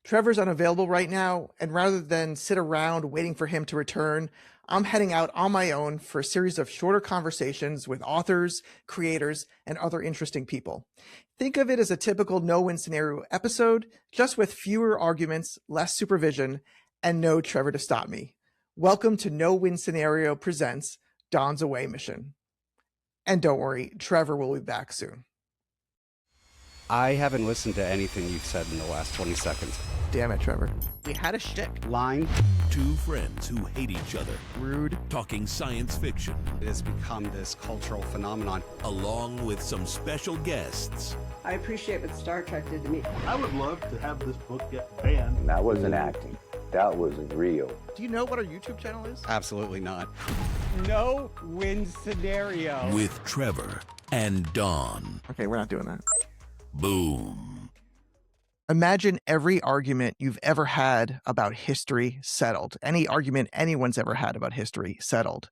Trevor's unavailable right now, and rather than sit around waiting for him to return, I'm heading out on my own for a series of shorter conversations with authors, creators, and other interesting people. Think of it as a typical no-win scenario episode, just with fewer arguments, less supervision, and no Trevor to stop me. Welcome to No Win Scenario presents Dawn's Away Mission. And don't worry, Trevor will be back soon. I haven't listened to anything you've said in the last 20 seconds. Damn it, Trevor. We had a shtick. Lying. Two friends who hate each other, Rude. talking science fiction, It has become this cultural phenomenon. along with some special guests. I appreciate what Star Trek did to me. I would love to have this book get banned. That wasn't acting. That was real. Do you know what our YouTube channel is? Absolutely not. No win scenario. With Trevor and Dawn. Okay, we're not doing that. Boom. Imagine every argument you've ever had about history settled. Any argument anyone's ever had about history settled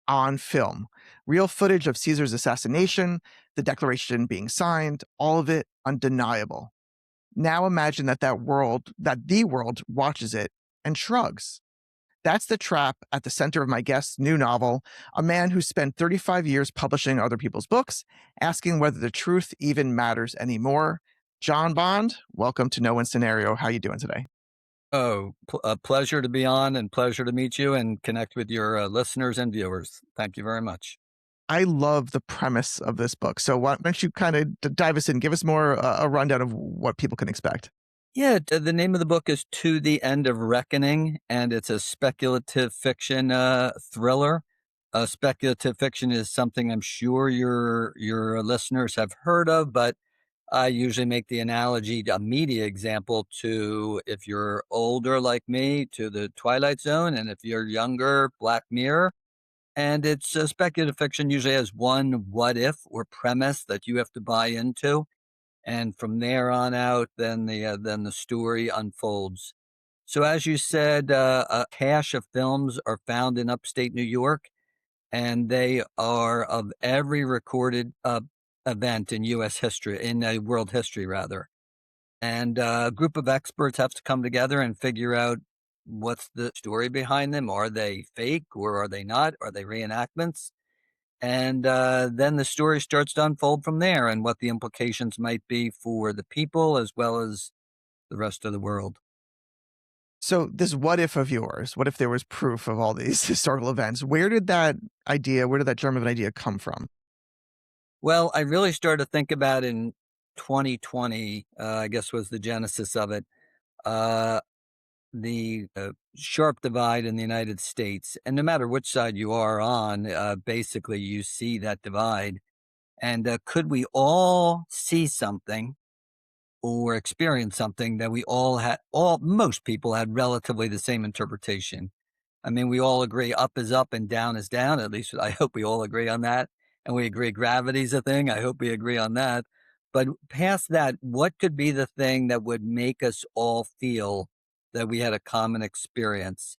on film. Real footage of Caesar's assassination, the Declaration being signed, all of it undeniable. Now imagine that the world watches it and shrugs. That's the trap at the center of my guest's new novel, a man who spent 35 years publishing other people's books, asking whether the truth even matters anymore. John Bond, welcome to No Win Scenario. How you doing today? Oh, a pleasure to be on and pleasure to meet you and connect with your listeners and viewers. Thank you very much. I love the premise of this book. So why don't you kind of dive us in, give us more a rundown of what people can expect. Yeah, the name of the book is To the End of Reckoning, and it's a speculative fiction thriller. Speculative fiction is something I'm sure your listeners have heard of, but I usually make the analogy, a media example, to if you're older like me, to the Twilight Zone, and if you're younger, Black Mirror. And it's speculative fiction usually has one what if or premise that you have to buy into. And from there on out, then the story unfolds. So as you said, a cache of films are found in upstate New York, and they are of every recorded event in U.S. history, in world history rather. And a group of experts have to come together and figure out what's the story behind them. Are they fake or are they not? Are they reenactments? And then the story starts to unfold from there and what the implications might be for the people as well as the rest of the world. So this what if of yours, what if there was proof of all these historical events? Where did that germ of an idea come from? Well, I really started to think about in 2020, I guess was the genesis of it, the sharp divide in the United States. And no matter which side you are on, basically you see that divide. And could we all see something or experience something that we most people had relatively the same interpretation? I mean, we all agree up is up and down is down. At least I hope we all agree on that. And we agree gravity's a thing. I hope we agree on that. But past that, what could be the thing that would make us all feel that we had a common experience?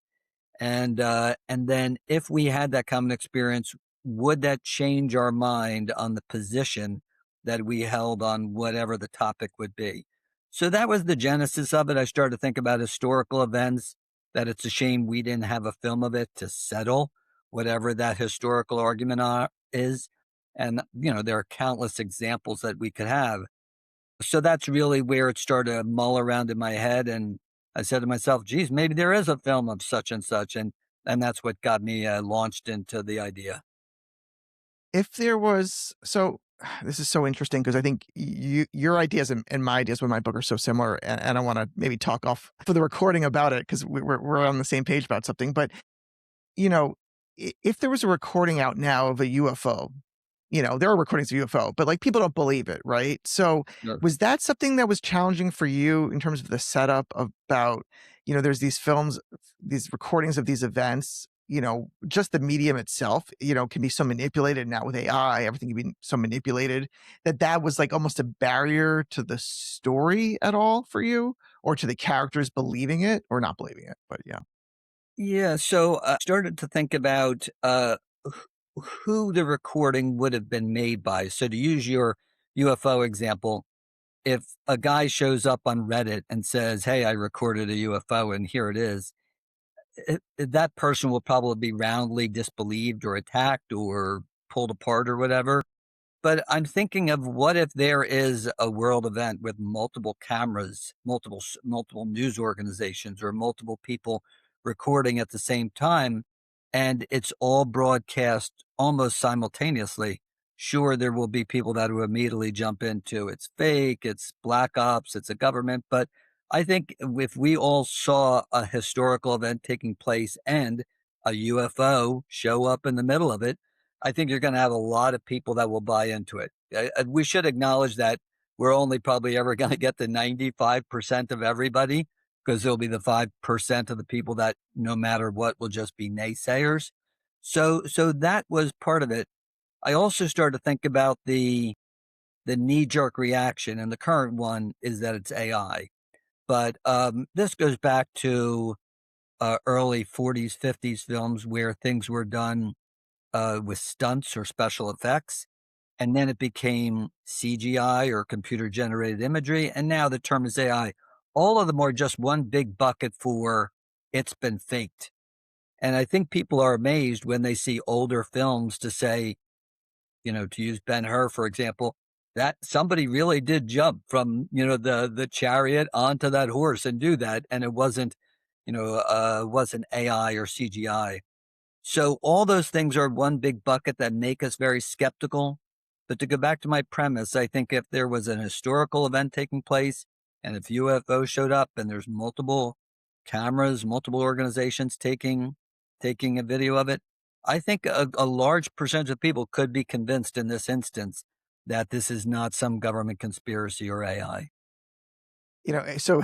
And then if we had that common experience, would that change our mind on the position that we held on whatever the topic would be? So that was the genesis of it. I started to think about historical events, that it's a shame we didn't have a film of it to settle whatever that historical argument is. And, there are countless examples that we could have. So that's really where it started to mull around in my head. And I said to myself, geez, maybe there is a film of such and such. And that's what got me launched into the idea. If there was, so this is so interesting because I think your ideas and my ideas with my book are so similar, and I want to maybe talk off for the recording about it because we're on the same page about something. But if there was a recording out now of a UFO, there are recordings of UFO, but like people don't believe it, right? So Sure. was that something that was challenging for you in terms of the setup about, there's these films, these recordings of these events, just the medium itself, can be so manipulated now with AI, everything can be so manipulated that was like almost a barrier to the story at all for you or to the characters believing it or not believing it, but yeah. Yeah. So I started to think about who the recording would have been made by. So to use your UFO example, if a guy shows up on Reddit and says, "Hey, I recorded a UFO and here it is," that person will probably be roundly disbelieved or attacked or pulled apart or whatever. But I'm thinking of, what if there is a world event with multiple cameras, multiple news organizations, or multiple people recording at the same time, and it's all broadcast almost simultaneously. Sure, there will be people that will immediately jump into it's fake, it's black ops, it's a government. But I think if we all saw a historical event taking place and a UFO show up in the middle of it, I think you're going to have a lot of people that will buy into it. We should acknowledge that we're only probably ever going to get the 95% of everybody, because there'll be the 5% of the people that, no matter what, will just be naysayers. So that was part of it. I also started to think about the knee jerk reaction, and the current one is that it's AI. But this goes back to early 40s, 50s films where things were done with stunts or special effects. And then it became CGI or computer generated imagery. And now the term is AI. All of them are just one big bucket for it's been faked. And I think people are amazed when they see older films to say, to use Ben-Hur, for example, that somebody really did jump from, the chariot onto that horse and do that. And it wasn't AI or CGI. So all those things are one big bucket that make us very skeptical. But to go back to my premise, I think if there was an historical event taking place, and if UFO showed up and there's multiple cameras, multiple organizations taking a video of it, I think a large percentage of people could be convinced in this instance that this is not some government conspiracy or AI. So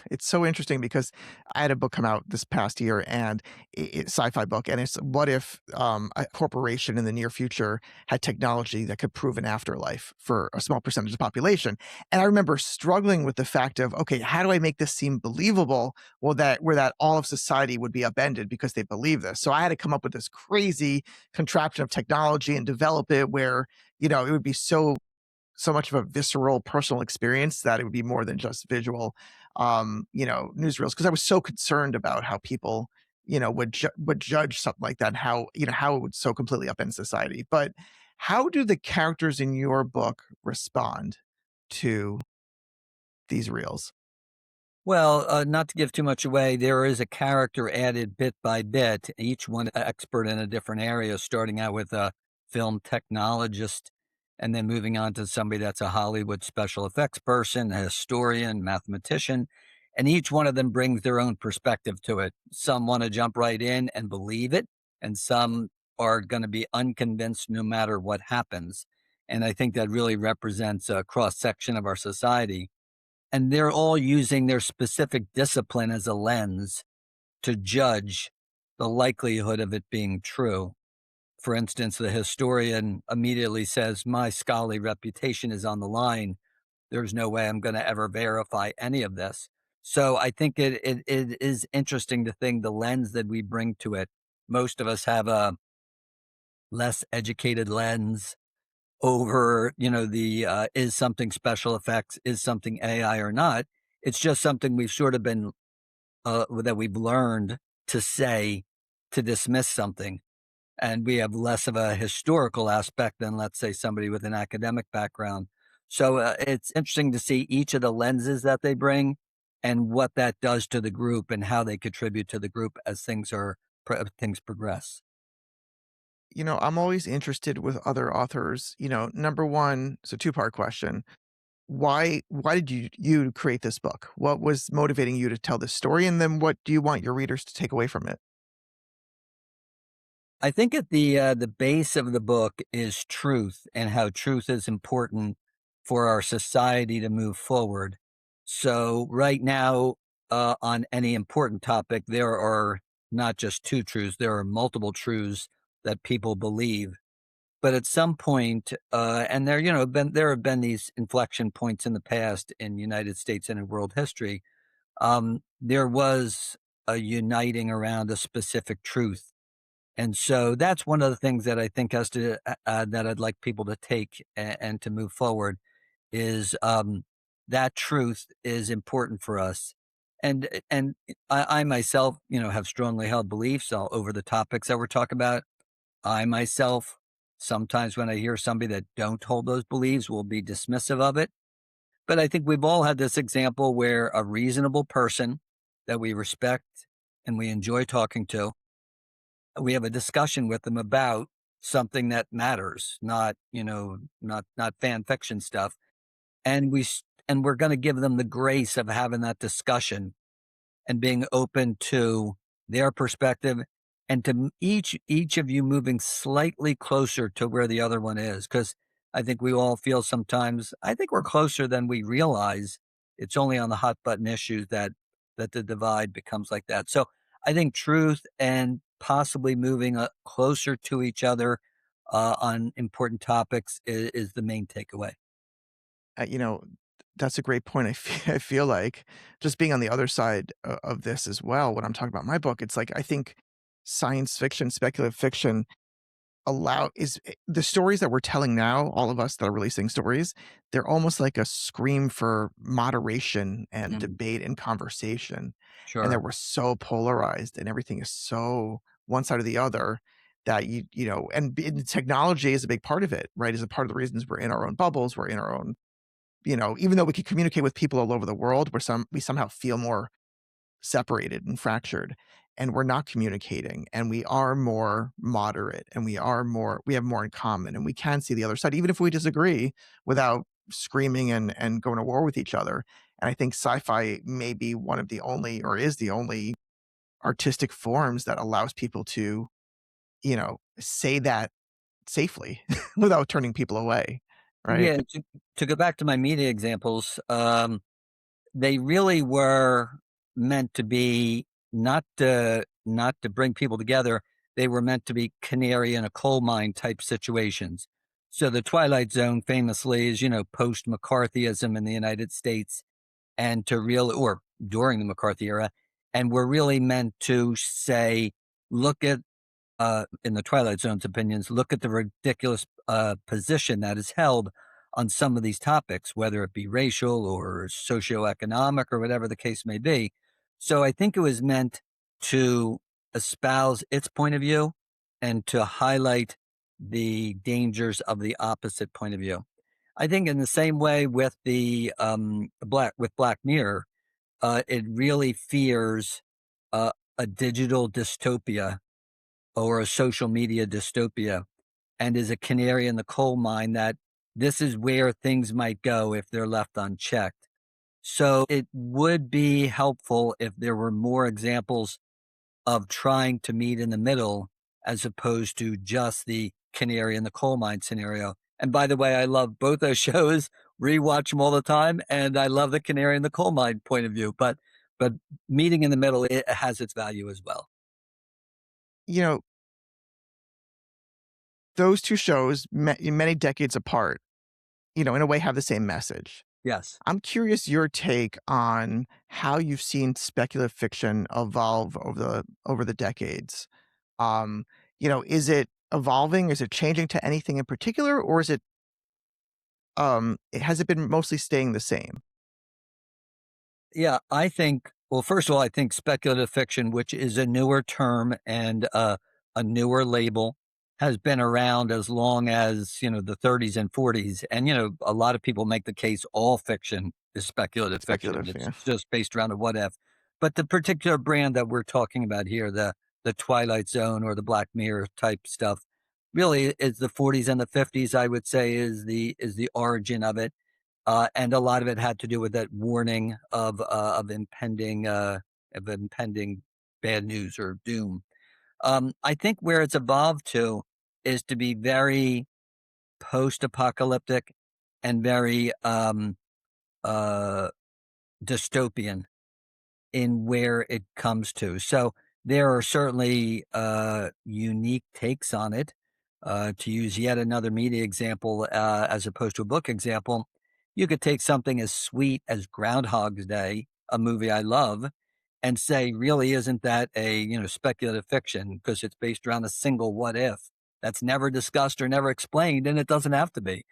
it's so interesting because I had a book come out this past year, and sci-fi book, and it's what if a corporation in the near future had technology that could prove an afterlife for a small percentage of the population. And I remember struggling with the fact of, okay, how do I make this seem believable? Well, that all of society would be upended because they believe this. So I had to come up with this crazy contraption of technology and develop it where, it would be so much of a visceral personal experience that it would be more than just visual, newsreels. Because I was so concerned about how people, would judge something like that, and how it would so completely upend society. But how do the characters in your book respond to these reels? Well, not to give too much away, there is a character added bit by bit, each one expert in a different area, starting out with a film technologist and then moving on to somebody that's a Hollywood special effects person, a historian, mathematician. And each one of them brings their own perspective to it. Some want to jump right in and believe it, and some are going to be unconvinced no matter what happens. And I think that really represents a cross section of our society, and they're all using their specific discipline as a lens to judge the likelihood of it being true. For instance, the historian immediately says, "My scholarly reputation is on the line. There's no way I'm going to ever verify any of this." So I think it is interesting to think the lens that we bring to it. Most of us have a less educated lens over, the is something special effects, is something AI or not. It's just something we've sort of been that we've learned to say to dismiss something, and we have less of a historical aspect than, let's say, somebody with an academic background. So it's interesting to see each of the lenses that they bring and what that does to the group and how they contribute to the group as things progress. I'm always interested with other authors. Number one, it's a two-part question. Why did you create this book? What was motivating you to tell this story? And then what do you want your readers to take away from it? I think at the base of the book is truth, and how truth is important for our society to move forward. So right now, on any important topic, there are not just two truths; there are multiple truths that people believe. But at some point, and there have been these inflection points in the past in United States and in world history. There was a uniting around a specific truth, and so that's one of the things that I think has to that I'd like people to take and to move forward is. that truth is important for us. And I myself, have strongly held beliefs over the topics that we're talking about. I myself, sometimes when I hear somebody that don't hold those beliefs, will be dismissive of it. But I think we've all had this example where a reasonable person that we respect and we enjoy talking to, we have a discussion with them about something that matters, not fan fiction stuff. And we're going to give them the grace of having that discussion and being open to their perspective, and to each of you moving slightly closer to where the other one is, because I think we all feel sometimes, I think we're closer than we realize. It's only on the hot button issues that the divide becomes like that. So I think truth and possibly moving closer to each other on important topics is the main takeaway. You know, that's a great point. I feel like just being on the other side of this as well, when I'm talking about my book, it's like I think science fiction, speculative fiction the stories that we're telling now, all of us that are releasing stories, they're almost like a scream for moderation and Mm, debate and conversation. And that sure. we're so polarized and everything is so one side or the other that and technology is a big part of it, right? Is a part of the reasons we're in our own bubbles, we're in our own, even though we can communicate with people all over the world, we somehow feel more separated and fractured, and we're not communicating, and we are more moderate, and we have more in common, and we can see the other side even if we disagree without screaming and going to war with each other. And I think sci-fi may be one of the only, or is the only, artistic forms that allows people to say that safely without turning people away, right? Yeah, to go back to my media examples, they really were meant to be not to bring people together. They were meant to be canary in a coal mine type situations. So the Twilight Zone famously is, post McCarthyism in the United States, and to real or during the McCarthy era, and we're really meant to say, look at in the Twilight Zone's opinions, look at the ridiculous position that is held on some of these topics, whether it be racial or socioeconomic or whatever the case may be. So I think it was meant to espouse its point of view and to highlight the dangers of the opposite point of view. I think in the same way with Black Mirror, it really fears a digital dystopia or a social media dystopia, and is a canary in the coal mine that this is where things might go if they're left unchecked. So it would be helpful if there were more examples of trying to meet in the middle as opposed to just the canary in the coal mine scenario. And by the way, I love both those shows, rewatch them all the time, and I love the canary in the coal mine point of view. But meeting in the middle, it has its value as well. You know, those 2 shows, many decades apart, in a way have the same message. Yes. I'm curious your take on how you've seen speculative fiction evolve over the decades. Is it evolving? Is it changing to anything in particular, or has it been mostly staying the same? Yeah, I think, well, first of all, I think speculative fiction, which is a newer term and a newer label, has been around as long as, the 30s and 40s. And, a lot of people make the case all fiction is speculative fiction. Speculative, It's yeah. just based around a what if. But the particular brand that we're talking about here, the Twilight Zone or the Black Mirror type stuff, really is the 40s and the 50s, I would say, is the origin of it, and a lot of it had to do with that warning of impending bad news or doom. I think where it's evolved to is to be very post-apocalyptic and very uh, dystopian in where it comes to. So there are certainly unique takes on it. To use yet another media example, as opposed to a book example, you could take something as sweet as Groundhog's Day, a movie I love, and say, really, isn't that a speculative fiction because it's based around a single what if that's never discussed or never explained, and it doesn't have to be.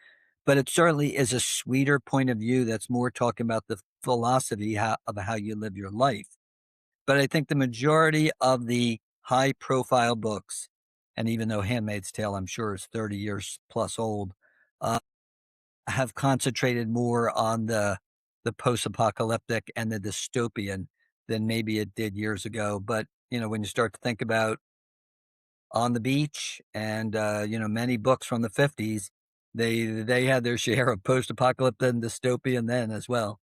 but it certainly is a sweeter point of view that's more talking about the philosophy of how you live your life. But I think the majority of the high profile books, and even though Handmaid's Tale, I'm sure, is 30 years plus old, uh, have concentrated more on the post apocalyptic and the dystopian than maybe it did years ago. But, when you start to think about On the Beach and, many books from the 50s, they had their share of post apocalyptic and dystopian then as well.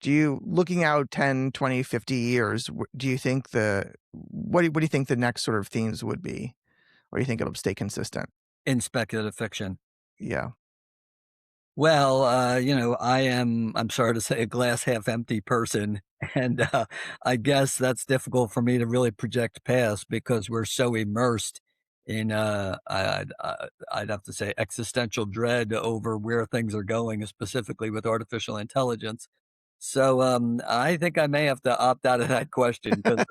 Do you looking out 10, 20, 50 years, do you think what do you think the next sort of themes would be? Or do you think it'll stay consistent? In speculative fiction. Yeah. Well, I'm sorry to say, a glass half empty person. And I guess that's difficult for me to really project past because we're so immersed in, I'd have to say, existential dread over where things are going, specifically with artificial intelligence. So I think I may have to opt out of that question because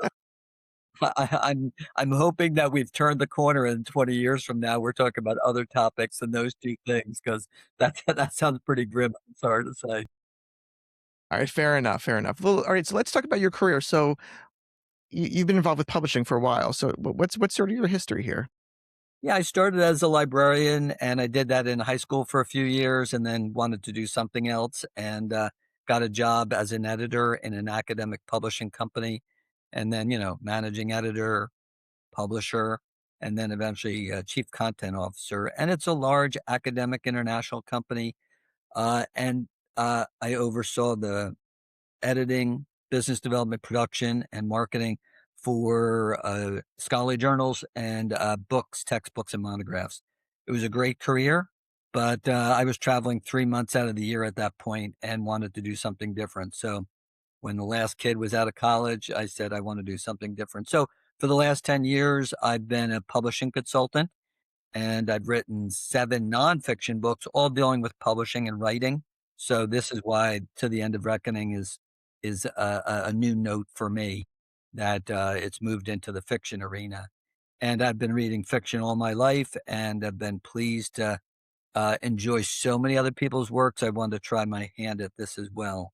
I'm hoping that we've turned the corner and 20 years from now, we're talking about other topics than those 2 things, because that sounds pretty grim, I'm sorry to say. All right, fair enough, fair enough. Well, all right, so let's talk about your career. So you've been involved with publishing for a while. So what's sort of your history here? Yeah, I started as a librarian, and I did that in high school for a few years and then wanted to do something else and, got a job as an editor in an academic publishing company, and then, managing editor, publisher, and then eventually, chief content officer, and it's a large academic international company. I oversaw the editing, business development, production, and marketing for scholarly journals and books, textbooks, and monographs. It was a great career, but I was traveling 3 months out of the year at that point and wanted to do something different. So when the last kid was out of college, I said I want to do something different. So for the last 10 years, I've been a publishing consultant and I've written 7 nonfiction books, all dealing with publishing and writing. So this is why "To the End of Reckoning" is a new note for me that it's moved into the fiction arena. And I've been reading fiction all my life, and I've been pleased to enjoy so many other people's works. I wanted to try my hand at this as well.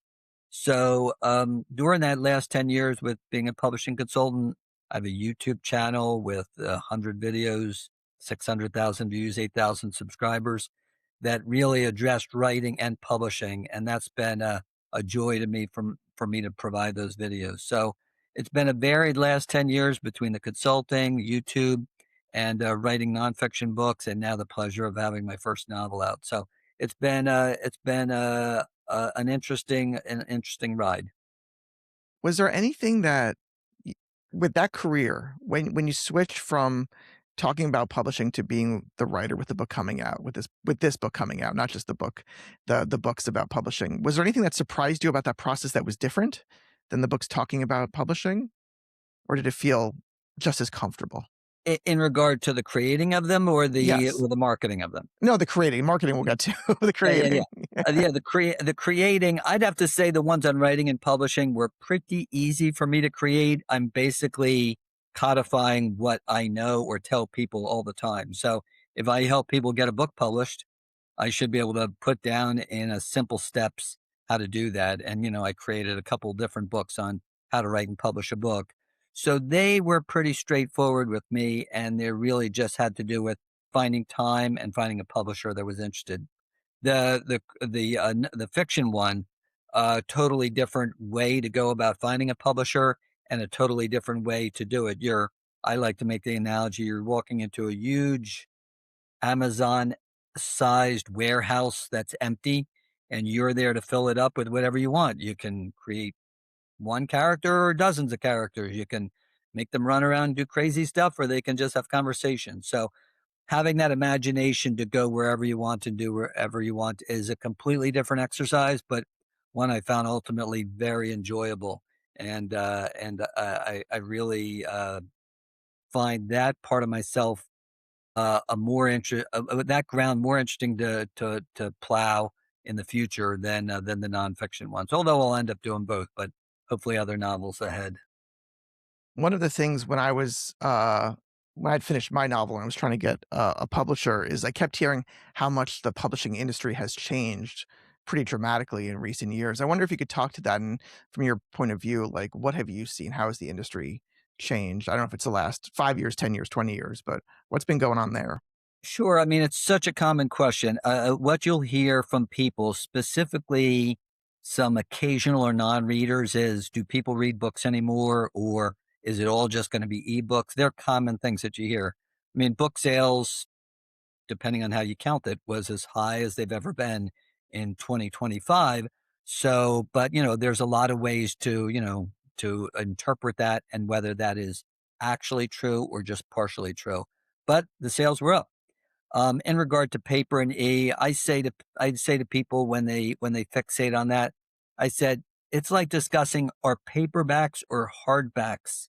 So during that last 10 years with being a publishing consultant, I have a YouTube channel with 100 videos, 600,000 views, 8,000 subscribers that really addressed writing and publishing. And that's been a joy to me for me to provide those videos. So it's been a varied last 10 years between the consulting, YouTube, and writing nonfiction books, and now the pleasure of having my first novel out. So it's been an interesting ride. Was there anything that y with that career, when you switched from talking about publishing to being the writer with the book coming out, with this book coming out, not just the book, the books about publishing, was there anything that surprised you about that process that was different than the books talking about publishing? Or did it feel just as comfortable? In regard to the creating of them or the Yes. or the marketing of them? No, the creating. Marketing we'll get to. The Yeah, yeah, yeah. creating. Yeah, the creating, I'd have to say the ones on writing and publishing were pretty easy for me to create. I'm basically codifying what I know or tell people all the time. So if I help people get a book published, I should be able to put down in a simple steps how to do that. And, I created a couple different books on how to write and publish a book. So they were pretty straightforward with me, and they really just had to do with finding time and finding a publisher that was interested. The fiction one, totally different way to go about finding a publisher and a totally different way to do it. I like to make the analogy, you're walking into a huge Amazon-sized warehouse that's empty, and you're there to fill it up with whatever you want. You can create 1 character or dozens of characters. You can make them run around and do crazy stuff, or they can just have conversations. So having that imagination to go wherever you want to do wherever you want is a completely different exercise, but one I found ultimately very enjoyable. And I really find that part of myself a more interest that ground more interesting to plow in the future than the nonfiction ones. Although I'll end up doing both, but hopefully other novels ahead. One of the things when I was when I'd finished my novel and I was trying to get a publisher is I kept hearing how much the publishing industry has changed pretty dramatically in recent years. I wonder if you could talk to that and from your point of view, like what have you seen? How has the industry changed? I don't know if it's the last 5 years, 10 years, 20 years, but what's been going on there? Sure. I mean, it's such a common question. What you'll hear from people, specifically some occasional or non readers, is do people read books anymore? Or is it all just going to be ebooks? They're common things that you hear. I mean, book sales, depending on how you count it, was as high as they've ever been in 2025. So, but, there's a lot of ways to, to interpret that and whether that is actually true or just partially true. But the sales were up. In regard to paper and I'd say to people when they fixate on that, I said it's like discussing are paperbacks or hardbacks,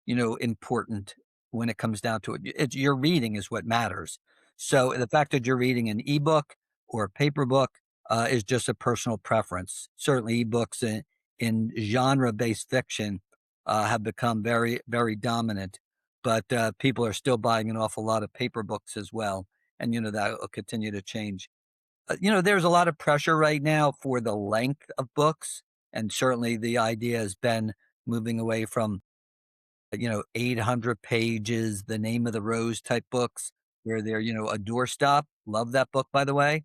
important when it comes down to it. It's your reading is what matters. So the fact that you're reading an ebook or a paper book is just a personal preference. Certainly, ebooks in genre-based fiction have become very, very dominant, but people are still buying an awful lot of paper books as well, and that will continue to change. There's a lot of pressure right now for the length of books, and certainly the idea has been moving away from 800 pages, The Name of the Rose type books where they're a doorstop. Love that book, by the way.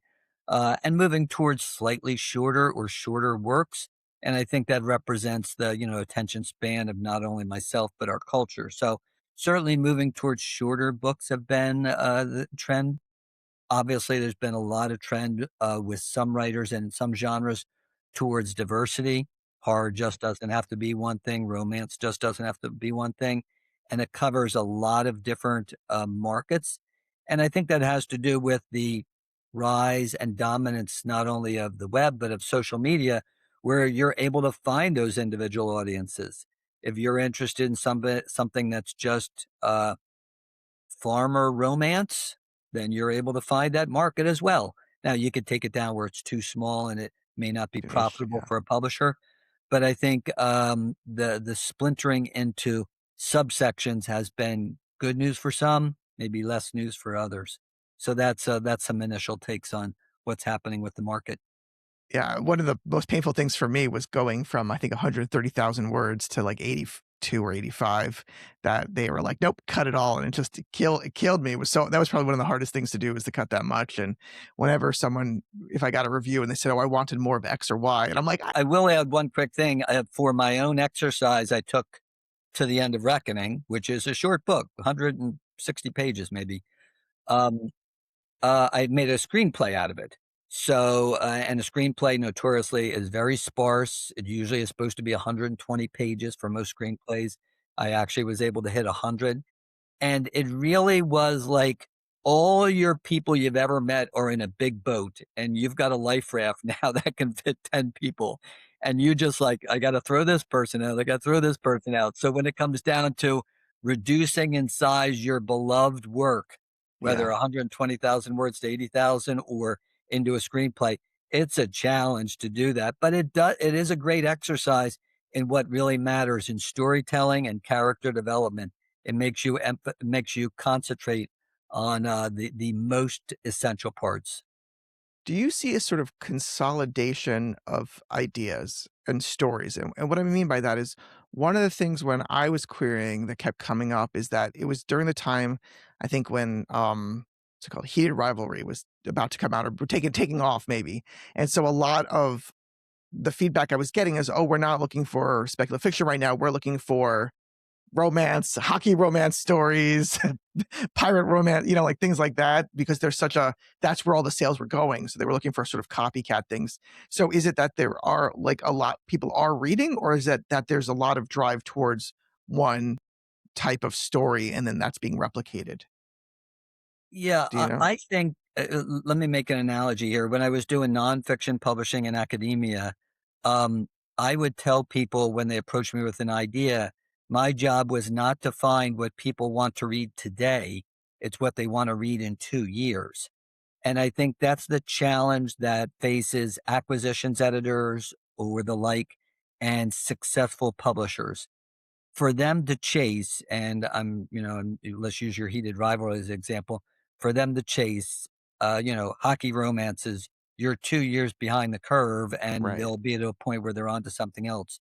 And moving towards slightly shorter or shorter works. And I think that represents the attention span of not only myself but our culture. So certainly moving towards shorter books have been the trend. Obviously, there's been a lot of trend with some writers and some genres towards diversity. Horror just doesn't have to be one thing. Romance just doesn't have to be one thing. And it covers a lot of different markets. And I think that has to do with the rise and dominance not only of the web, but of social media, where you're able to find those individual audiences. If you're interested in something that's just farmer romance, then you're able to find that market as well. Now, you could take it down where it's too small and it may not be Niche, profitable yeah. for a publisher. But I think the splintering into subsections has been good news for some, maybe less news for others. So that's some initial takes on what's happening with the market. Yeah, one of the most painful things for me was going from, I think, 130,000 words to, like, 82 or 85 that they were like, "Nope, cut it all," and it killed me. It was so that was probably one of the hardest things to do was to cut that much, and whenever someone if I got a review and they said, "Oh, I wanted more of X or Y," and I'm like, I will add one quick thing. For my own exercise, I took to the End of Reckoning, which is a short book, 160 pages maybe. Um, I made a screenplay out of it. So, and a screenplay notoriously is very sparse. It usually is supposed to be 120 pages for most screenplays. I actually was able to hit 100. And it really was like all your people you've ever met are in a big boat and you've got a life raft now that can fit 10 people. And you just like, I got to throw this person out. I got to throw this person out. So when it comes down to reducing in size your beloved work, whether yeah. 120,000 words to 80,000 or into a screenplay, it's a challenge to do that. But it is a great exercise in what really matters in storytelling and character development. It makes you concentrate on the most essential parts. Do you see a sort of consolidation of ideas and stories? And what I mean by that is one of the things when I was querying that kept coming up is that it was during the time, I think when what's it called? Heated Rivalry was about to come out or taking off maybe. And so a lot of the feedback I was getting is, oh, we're not looking for speculative fiction right now. We're looking for romance, hockey romance stories, pirate romance, like things like that, because there's such a that's where all the sales were going. So they were looking for sort of copycat things. So is it that there are like a lot people are reading, or is it that there's a lot of drive towards one type of story and then that's being replicated? Yeah, Do you know? I think. Let me make an analogy here. When I was doing nonfiction publishing in academia, um, I would tell people when they approached me with an idea, my job was not to find what people want to read today. It's what they want to read in 2 years. And I think that's the challenge that faces acquisitions editors or the like and successful publishers. for them to chase, and and let's use your heated rivalry as an example, for them to chase, hockey romances, you're 2 years behind the curve and Right. they'll be at a point where they're on to something else.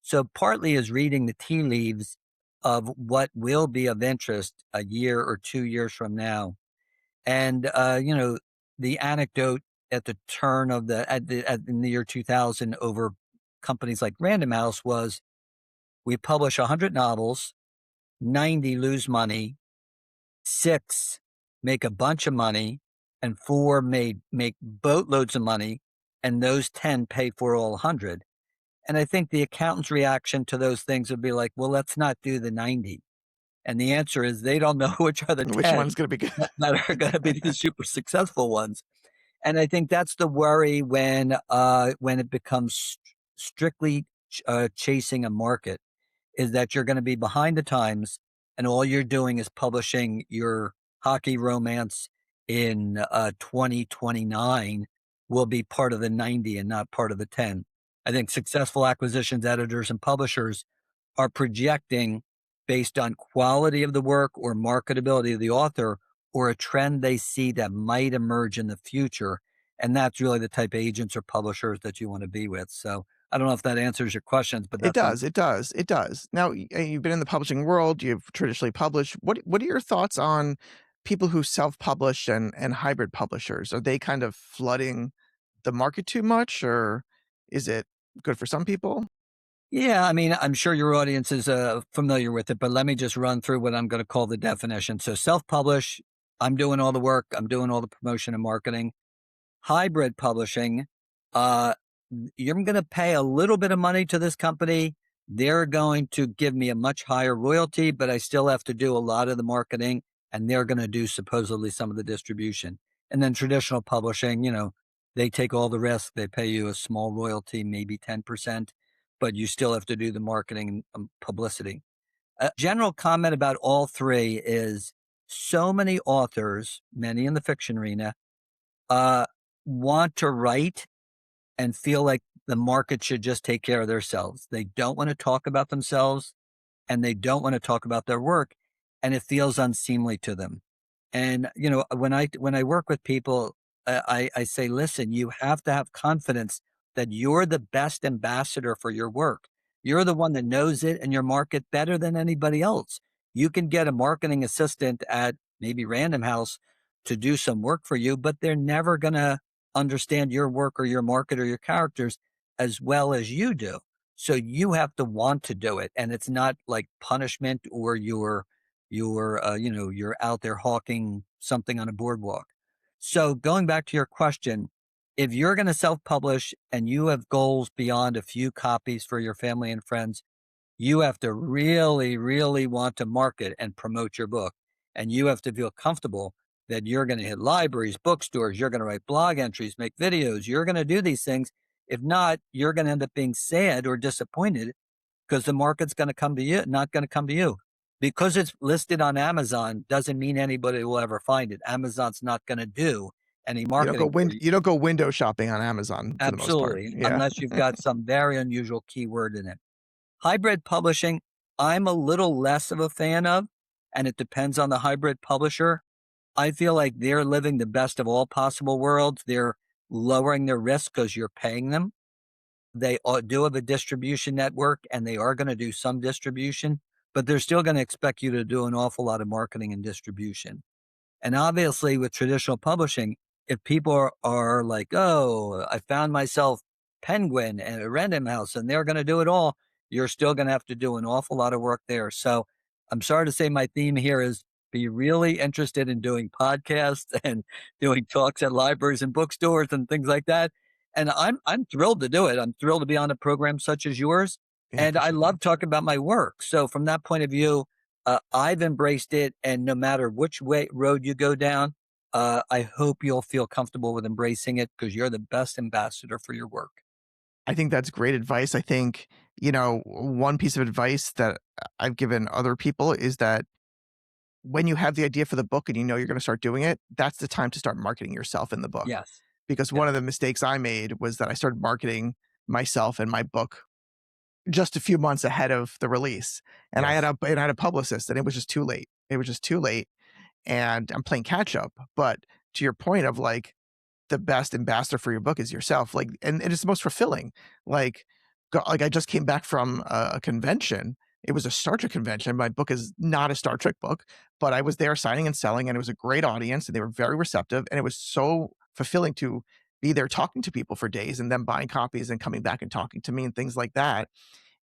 So partly is reading the tea leaves of what will be of interest a year or 2 years from now. And, the anecdote at the turn of in the year 2000 over companies like Random House was we publish 100 novels, 90 lose money, six make a bunch of money, and four make boatloads of money, and those 10 pay for all 100. And I think the accountant's reaction to those things would be like, well, let's not do the 90. And the answer is they don't know which are the Which 10 one's gonna be good? that are going to be the super successful ones. And I think that's the worry when it becomes strictly chasing a market, is that you're going to be behind the times, and all you're doing is publishing your hockey romance in 2029 will be part of the 90 and not part of the 10. I think successful acquisitions editors and publishers are projecting based on quality of the work or marketability of the author or a trend they see that might emerge in the future. And that's really the type of agents or publishers that you want to be with. So I don't know if that answers your questions, but It that's does, it does, it does. Now, you've been in the publishing world, you've traditionally published. What are your thoughts on people who self-publish and hybrid publishers? Are they kind of flooding the market too much, or is it good for some people? Yeah, I mean, I'm sure your audience is familiar with it, but let me just run through what I'm going to call the definition. So, self publish, I'm doing all the work, I'm doing all the promotion and marketing. Hybrid publishing, uh, you're going to pay a little bit of money to this company. They're going to give me a much higher royalty, but I still have to do a lot of the marketing, and they're going to do supposedly some of the distribution. And then traditional publishing, they take all the risk. They pay you a small royalty, maybe 10%, but you still have to do the marketing and publicity. A general comment about all three is so many authors, many in the fiction arena, uh, want to write and feel like the market should just take care of themselves. They don't want to talk about themselves and they don't want to talk about their work, and it feels unseemly to them. And when I work with people, I say, listen, you have to have confidence that you're the best ambassador for your work. You're the one that knows it and your market better than anybody else. You can get a marketing assistant at maybe Random House to do some work for you, but they're never going to understand your work or your market or your characters as well as you do. So you have to want to do it, and it's not like punishment or you're out there hawking something on a boardwalk. So going back to your question, if you're going to self-publish and you have goals beyond a few copies for your family and friends, you have to really, really want to market and promote your book. And you have to feel comfortable that you're going to hit libraries, bookstores, you're going to write blog entries, make videos, you're going to do these things. If not, you're going to end up being sad or disappointed because the market's going to come to you, not going to come to you. Because it's listed on Amazon doesn't mean anybody will ever find it. Amazon's not going to do any marketing for you. You don't go window shopping on Amazon for the most part. Absolutely, Yeah. unless you've got some very unusual keyword in it. Hybrid publishing, I'm a little less of a fan of, and it depends on the hybrid publisher. I feel like they're living the best of all possible worlds. They're lowering their risk because you're paying them. They do have a distribution network and they are going to do some distribution, but they're still going to expect you to do an awful lot of marketing and distribution. And obviously, with traditional publishing, if people are like, oh, I found myself Penguin and a Random House and they're going to do it all, you're still going to have to do an awful lot of work there. So I'm sorry to say my theme here is be really interested in doing podcasts and doing talks at libraries and bookstores and things like that. And I'm thrilled to do it. I'm thrilled to be on a program such as yours. Yeah, And for I sure. love talking about my work. So from that point of view, I've embraced it, and no matter which way road you go down, I hope you'll feel comfortable with embracing it because you're the best ambassador for your work. I think that's great advice. I think, one piece of advice that I've given other people is that when you have the idea for the book and you're gonna start doing it, that's the time to start marketing yourself in the book. Yes. Because Yes. one of the mistakes I made was that I started marketing myself and my book just a few months ahead of the release, and Yes. I had a publicist, and it was just too late. It was just too late, and I'm playing catch up. But to your point of like the best ambassador for your book is yourself, like, and it's the most fulfilling. Like, like I just came back from a convention. It was a Star Trek convention. My book is not a Star Trek book, but I was there signing and selling, and it was a great audience, and they were very receptive, and it was so fulfilling to be there talking to people for days and then buying copies and coming back and talking to me and things like that.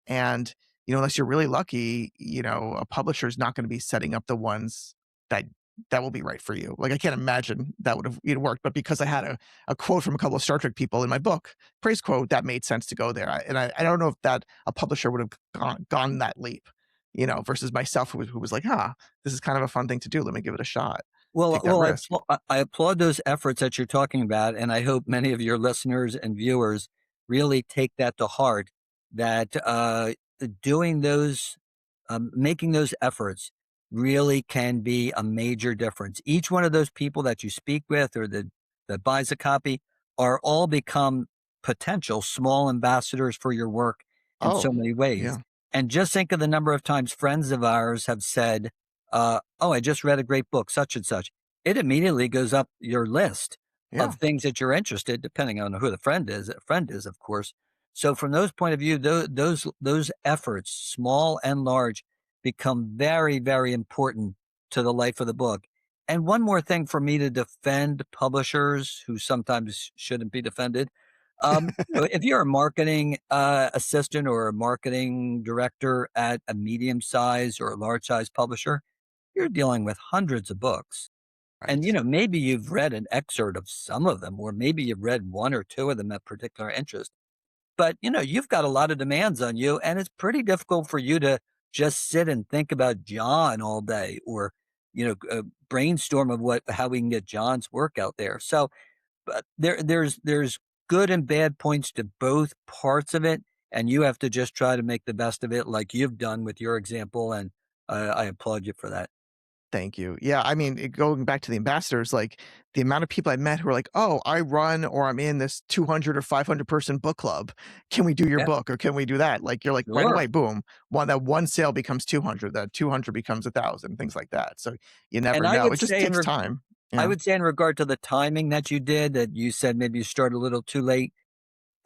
And, unless you're really lucky, a publisher is not gonna be setting up the ones that that will be right for you. Like, I can't imagine that would have worked, but because I had a quote from a couple of Star Trek people in my book, praise quote, that made sense to go there. I don't know if that a publisher would have gone that leap, versus myself who was like, "Huh, this is kind of a fun thing to do. Let me give it a shot. Well, Take that risk." I applaud those efforts that you're talking about, and I hope many of your listeners and viewers really take that to heart. That doing those, making those efforts, really can be a major difference. Each one of those people that you speak with or that buys a copy are all become potential small ambassadors for your work in Oh, so many ways. yeah. And just think of the number of times friends of ours have said, "Oh, I just read a great book, such and such." It immediately goes up your list Yeah. of things that you're interested, depending on who the friend is, of course. So from those point of view, those efforts, small and large, become very, very important to the life of the book. And one more thing for me to defend publishers who sometimes shouldn't be defended. If you're a marketing assistant or a marketing director at a medium size or a large size publisher, you're dealing with hundreds of books. And, Right. maybe you've read an excerpt of some of them, or maybe you've read one or two of them of particular interest. But, you've got a lot of demands on you, and it's pretty difficult for you to just sit and think about John all day or, brainstorm of how we can get John's work out there. So, but there's good and bad points to both parts of it, and you have to just try to make the best of it, like you've done with your example. And I applaud you for that. Thank you. Yeah, I mean, going back to the ambassadors, like the amount of people I met who were like, "Oh, I run or I'm in this 200 or 500 person book club. Can we do your Yeah, book or can we do that?" Like you're like right sure. away, boom, one sale becomes 200, that 200 becomes 1,000, things like that. So you And never I know. would It just say takes time. I Yeah. would say in regard to the timing that you did, that you said maybe you started a little too late.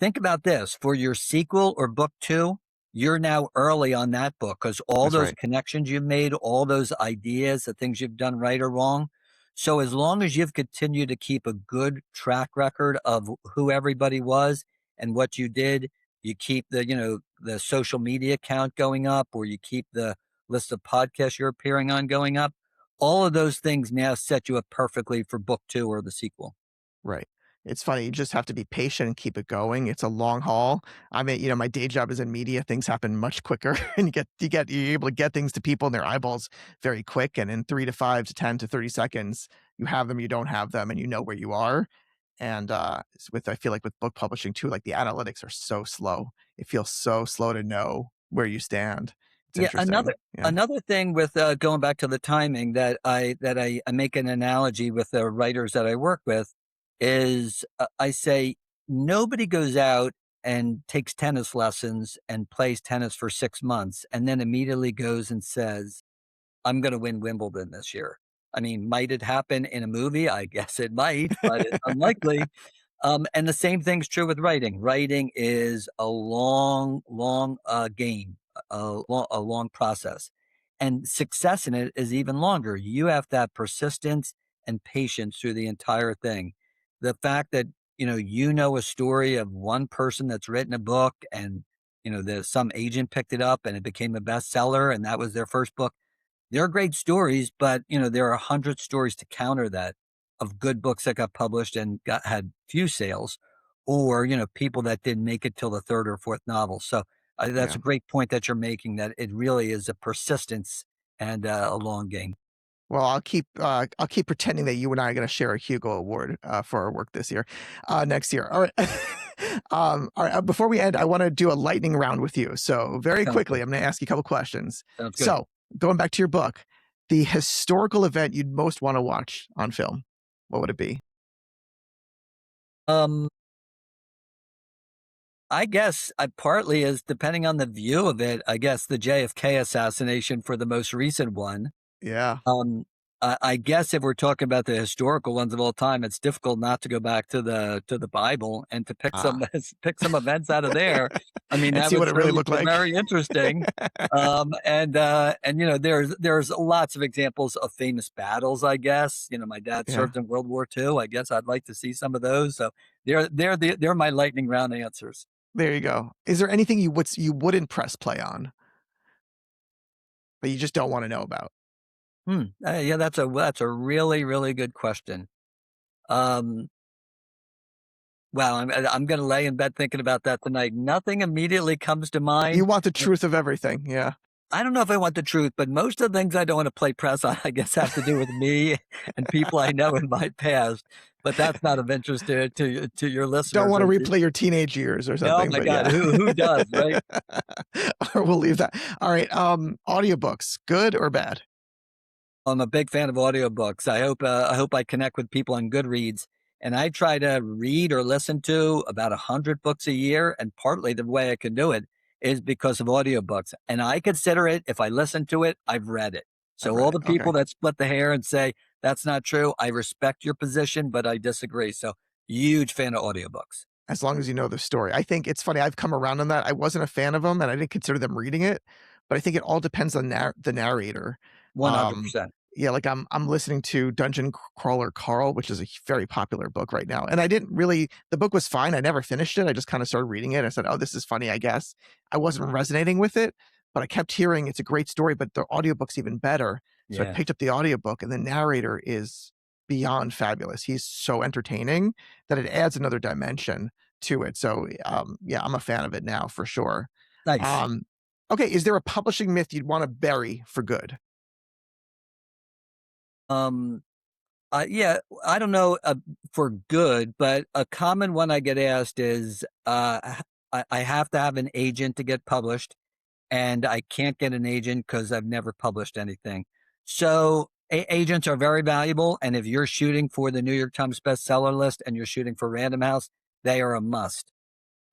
Think about this for your sequel or book two, you're now early on that book because all That's those right. connections you've made, all those ideas, the things you've done right or wrong. So, as long as you've continued to keep a good track record of who everybody was and what you did, you keep the social media count going up, or you keep the list of podcasts you're appearing on going up. All of those things now set you up perfectly for book two or the sequel. Right. It's funny, you just have to be patient and keep it going. It's a long haul. I mean, my day job is in media. Things happen much quicker and you're able to get things to people in their eyeballs very quick. And in 3 to 5 to 10 to 30 seconds, you have them, you don't have them, and you know where you are. And I feel like with book publishing too, like the analytics are so slow. It feels so slow to know where you stand. It's Yeah, another interesting. Yeah. another thing with going back to the timing that I make an analogy with the writers that I work with is I say nobody goes out and takes tennis lessons and plays tennis for 6 months and then immediately goes and says, "I'm going to win Wimbledon this year." I mean, might it happen in a movie? I guess it might, but it's unlikely. And the same thing's true with writing. Writing is a long, long game, a long process, and success in it is even longer. You have to have persistence and patience through the entire thing. The fact that you know a story of one person that's written a book, and some agent picked it up and it became a bestseller, and that was their first book. They're great stories, but there are 100 stories to counter that of good books that got published and had few sales, or people that didn't make it till the third or fourth novel. So that's Yeah. a great point that you're making. That it really is a persistence and a long game. Well, I'll keep pretending that you and I are gonna share a Hugo Award, for our work this year, next year. All right. All right, before we end, I wanna do a lightning round with you. So very Sounds quickly, good. I'm gonna ask you a couple questions. Sounds good. So, going back to your book, the historical event you'd most wanna watch on film, what would it be? Um, I guess I partly is depending on the view of it. I guess the JFK assassination for the most recent one. Yeah, Um, I guess if we're talking about the historical ones of all time, it's difficult not to go back to the Bible and to pick ah, some pick some events out of there. I mean, and that see would what it really certainly looked be like. very interesting. And there's lots of examples of famous battles. I guess my dad Yeah, served in World War II. I guess I'd like to see some of those. So they're my lightning round answers. there you go. Is there anything you wouldn't press play on, that you just don't wanna know about? Yeah, that's a really really good question. Um, Wow, I'm gonna lay in bed thinking about that tonight. Nothing immediately comes to You mind. want the But truth of everything, yeah. I don't know if I want the truth, but most of the things I don't want to play press on, I guess, have to do with me and people I know in my past. But that's not of interest to your Don't listeners. wanna replay your teenage years or Oh something, my but God, yeah. who does, right? Or we'll leave that. Alright, audiobooks, good or bad? I'm a big fan of audiobooks. I hope I connect with people on Goodreads, and I try to read or listen to about 100 books a year, and partly the way I can do it is because of audiobooks. And I consider it, if I listen to it, I've read it. I've So read all it, the okay. people that split the hair and say that's not true, I respect your position, but I disagree. So huge fan of audiobooks. As long as you know the story. I think it's funny, I've come around on that. I wasn't a fan of them, and I didn't consider them reading it, but I think it all depends on the narrator. Um, 100%. yeah, like, I'm listening to Dungeon Crawler Carl, which is a very popular book right now, and I didn't really the book was fine, I never finished it, I just kinda started reading it, I said, "Oh, this is funny, I guess." I wasn't resonating with it, but I kept hearing it's a great story, but the audiobook's even better, so I Yeah. picked up the audiobook, and the narrator is beyond fabulous. He's so entertaining that it adds another dimension to it. So, yeah, I'm a fan of it now for sure. Nice. Um, okay, is there a publishing myth you'd wanna bury for good? Um, yeah, I don't know for good, but a common one I get asked is I have to have an agent to get published, and I can't get an agent because I've never published anything. So agents are very valuable, and if you're shooting for the New York Times bestseller list and you're shooting for Random House, they are a must.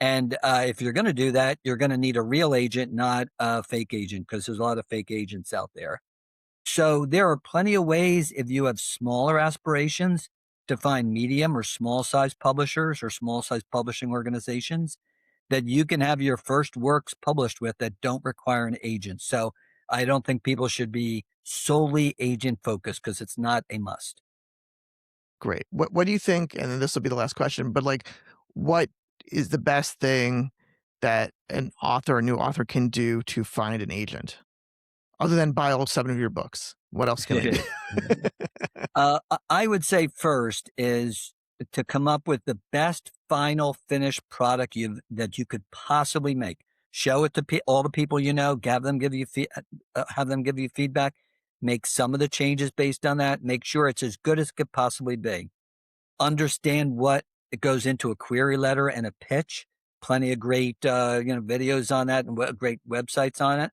And if you're going to do that, you're going to need a real agent, not a fake agent, because there's a lot of fake agents out there. So there are plenty of ways if you have smaller aspirations to find medium or small size publishers or small size publishing organizations that you can have your first works published with that don't require an agent. So I don't think people should be solely agent focused because it's not a must. Great. What do you think, and then this will be the last question, but, like, what is the best thing that an author, a new author can do to find an agent? Other than buy all 7 of your books. What else can they do? I would say first is to come up with the best final finished product that you could possibly make. Show it to all the people you know. Have them give you feedback. Make some of the changes based on that. Make sure it's as good as it could possibly be. Understand what it goes into a query letter and a pitch. Plenty of great videos on that and great websites on it.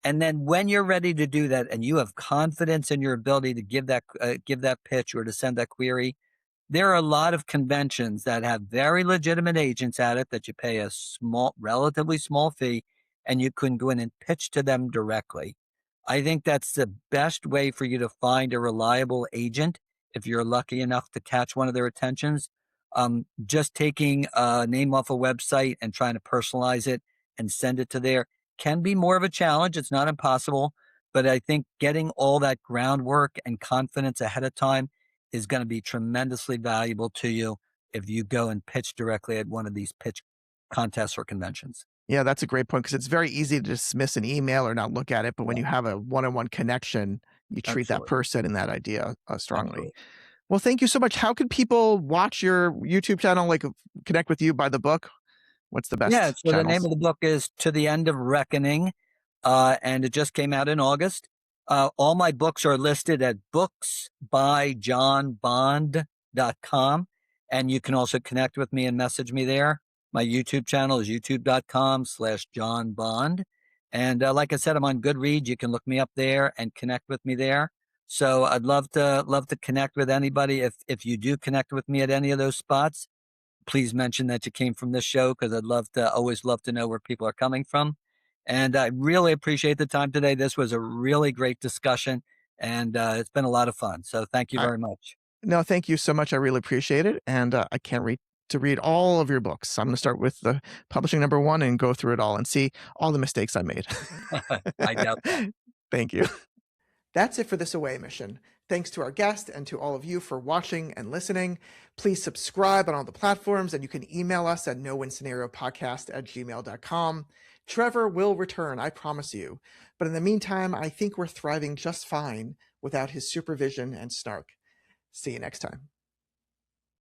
And then when you're ready to do that and you have confidence in your ability to give that pitch or to send that query, there are a lot of conventions that have very legitimate agents at it that you pay a relatively small fee, and you can go in and pitch to them directly. I think that's the best way for you to find a reliable agent if you're lucky enough to catch one of their attentions. Just taking a name off a website and trying to personalize it and send it to there can be more of a challenge. It's not impossible, but I think getting all that groundwork and confidence ahead of time is going to be tremendously valuable to you if you go and pitch directly at one of these pitch contests or conventions. Yeah, that's a great point because it's very easy to dismiss an email or not look at it, but when Yeah, you have a one-on-one connection, you treat that absolutely. person and that idea, strongly. Absolutely. Well, thank you so much. How can people watch your YouTube channel, like, connect with you, buy the book? What's the Yeah. best So the name channels? of the book is To the End of Reckoning, and it just came out in August. All my books are listed at booksbyjohnbond.com, and you can also connect with me and message me there. My YouTube channel is youtube.com/John Bond. And like I said, I'm on Goodreads. You can look me up there and connect with me there. So I'd love to connect with anybody. If you do connect with me at any of those spots, please mention that you came from this show, because always love to know where people are coming from. And I really appreciate the time today. This was a really great discussion, and it's been a lot of fun. So thank you I very much. No, thank you so much. I really appreciate it, and I can't wait to read all of your books. I'm going to start with the publishing number 1 and go through it all and see all the mistakes I made. I doubt that. Thank you. That's it for this away mission. Thanks to our guest and to all of you for watching and listening. Please subscribe on all the platforms, and you can email us at nowin-scenario-podcast@gmail.com. Trevor will return, I promise you. But in the meantime, I think we're thriving just fine without his supervision and snark. See you next time.